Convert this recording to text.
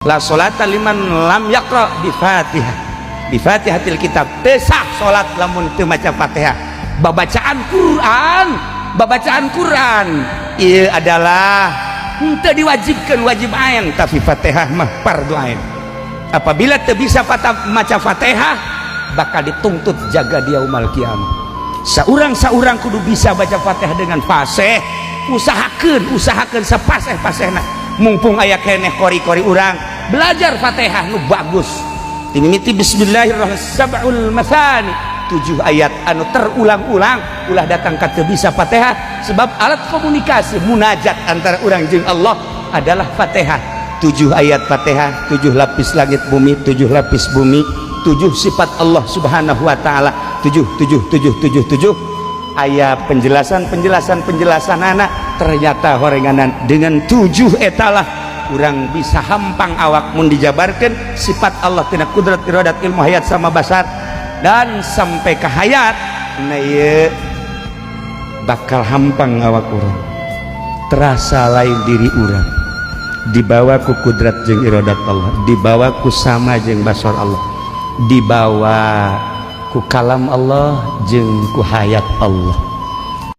la sholata liman lam yaqra bi Fatihah, bi Fatihatil kitab. Tesah salat lamun teu maca Fatihah. Babacaan Quran ieu adalah henteu diwajibkeun wajib ain, tapi Fatihah mah fardu ain. Apabila teu bisa maca Fatihah bakal dituntut jaga di yaumul kiamah. Saurang kudu bisa baca Fatihah dengan fasih. Usahakeun sapaseh-pasehna. Mumpung aya keneh kori-kori urang belajar Fatihah nu bagus. Timimiti bismillahirrahmanirrahim sab'ul matsani, 7 ayat anu terulang-ulang ulah datang ka teu bisa Fatihah, sebab alat komunikasi munajat antara urang jeung Allah adalah Fatihah. 7 ayat Fatihah, 7 lapis langit bumi, 7 lapis bumi, 7 sifat Allah subhanahu wa ta'ala, 7 ayat penjelasan anak. Ternyata horenganan dengan 7 etalah urang bisa hampang awak mun dijabarkan sifat Allah tina kudrat iradat ilmu hayat sama basar dan sampai ke hayat na ieu bakal hampang awak urang, terasa lain diri urang, dibawa ku kudrat jeung iradat Allah, dibawa ku sama jeung basar Allah, dibawa ku kalam Allah jeung ku hayat Allah.